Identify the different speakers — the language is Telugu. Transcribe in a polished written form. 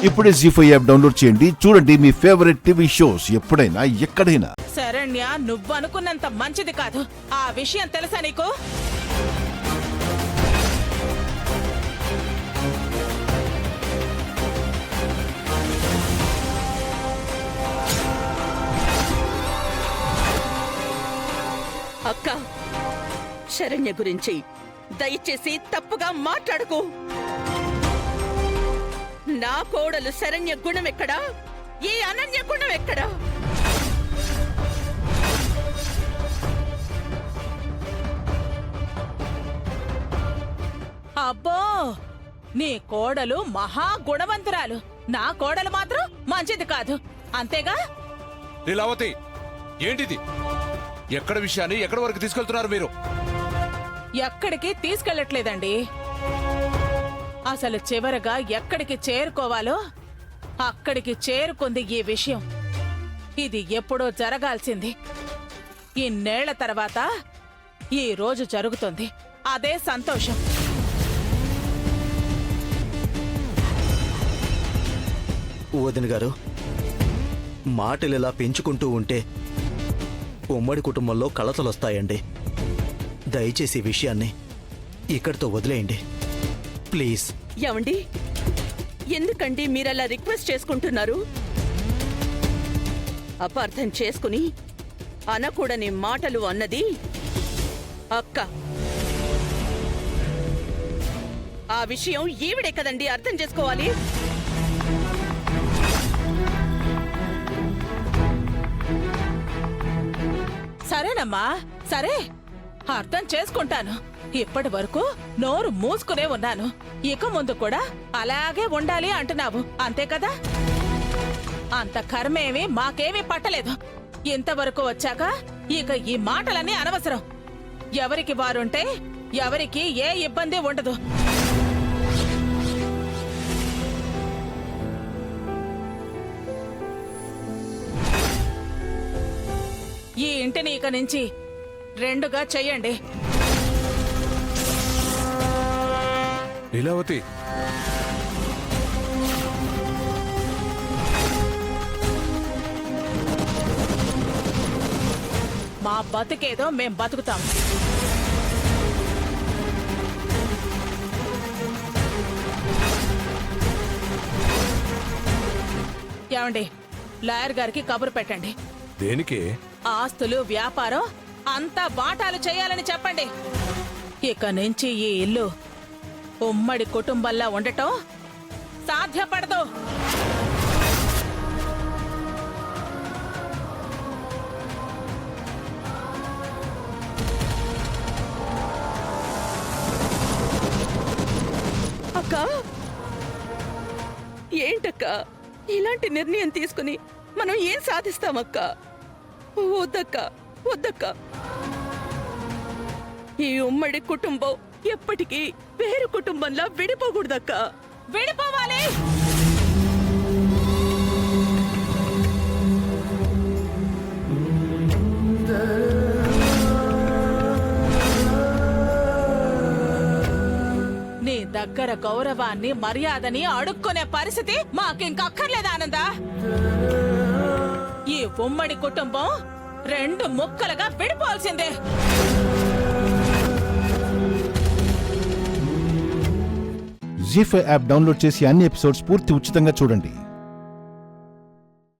Speaker 1: ఇప్పుడే జీ5 యాప్ డౌన్లోడ్ చేయండి. చూడండి మీ ఫేవరెట్ టీవీ షోస్ ఎప్పుడైనా ఎక్కడైనా.
Speaker 2: శరణ్య నువ్వనుకున్నంత మంచిది కాదు. ఆ విషయం తెలుసా నీకు?
Speaker 3: అక్క, శరణ్య గురించి దయచేసి తప్పుగా మాట్లాడకు. నా కోడలు శరణ్య గుణం ఎక్కడా? ఈ అనన్య గుణం ఎక్కడా?
Speaker 2: అబ్బో, నీ కోడలు మహా గుణవంతురాలు. నా కోడలు మాత్రం మంచిది కాదు, అంతేగా?
Speaker 4: లీలావతి, ఏంటిది? ఎక్కడ విషయాన్ని ఎక్కడి వరకు తీసుకెళ్తున్నారు మీరు?
Speaker 2: ఎక్కడికి తీసుకెళ్లట్లేదండి. అసలు చివరగా ఎక్కడికి చేరుకోవాలో అక్కడికి చేరుకుంది ఈ విషయం. ఇది ఎప్పుడో జరగాల్సింది. ఇన్నేళ్ల తర్వాత ఈ రోజు జరుగుతుంది. అదే సంతోషం.
Speaker 5: వదిన గారు, మాటలు ఇలా పెంచుకుంటూ ఉంటే ఉమ్మడి కుటుంబంలో కలతలొస్తాయండి. దయచేసి ఈ విషయాన్ని ఇక్కడితో వదిలేయండి ప్లీజ్.
Speaker 3: ఏమండి, ఎందుకండి మీరలా రిక్వెస్ట్ చేసుకుంటున్నారు? అపార్థం చేసుకుని అనకూడని మాటలు అన్నది అక్క. ఆ విషయం ఈవిడే కదండి అర్థం చేసుకోవాలి.
Speaker 2: సరేనమ్మా, సరే, అర్థం చేసుకుంటాను. ఇప్పటి వరకు నోరు మూసుకునే ఉన్నాను. ఇక ముందు కూడా అలాగే ఉండాలి అంటున్నావు, అంతే కదా? అంత కర్మేమి మాకేమీ పట్టలేదు. ఇంతవరకు వచ్చాక ఇక ఈ మాటలన్నీ అనవసరం. ఎవరికి వారుంటే ఎవరికి ఏ ఇబ్బంది ఉండదు. ఈ ఇంటిని ఇక నుంచి రెండుగా చెయ్యండి.
Speaker 4: లీలావతి,
Speaker 2: మా బతుకేదో మేం బతుకుతాం. ఏమండి, లాయర్ గారికి కబురు పెట్టండి.
Speaker 4: దేనికి?
Speaker 2: ఆస్తులు, వ్యాపారం అంతా వాటాలు చేయాలని చెప్పండి. ఇక నుంచి ఈ ఇల్లు ఉమ్మడి కుటుంబంలా ఉండటం సాధ్యపడదు.
Speaker 3: అక్క, ఏంటక్క ఇలాంటి నిర్ణయం తీసుకుని మనం ఏం సాధిస్తామక్క? వద్దక్క, వద్దక్క. ఈ ఉమ్మడి కుటుంబం ఎప్పటికీ వేరు కుటుంబంలా విడిపోకూడదక్క.
Speaker 2: విడిపోవాలి. నీ దగ్గర గౌరవాన్ని, మర్యాదని అడుక్కునే పరిస్థితి మాకింకక్కర్లేదు ఆనందా. ఈ ఉమ్మడి కుటుంబం రెండు ముక్కలుగా విడిపోవాల్సిందే.
Speaker 1: జీ5 యాప్ డౌన్లోడ్ చేసి అన్ని ఎపిసోడ్స్ పూర్తి ఉచితంగా చూడండి.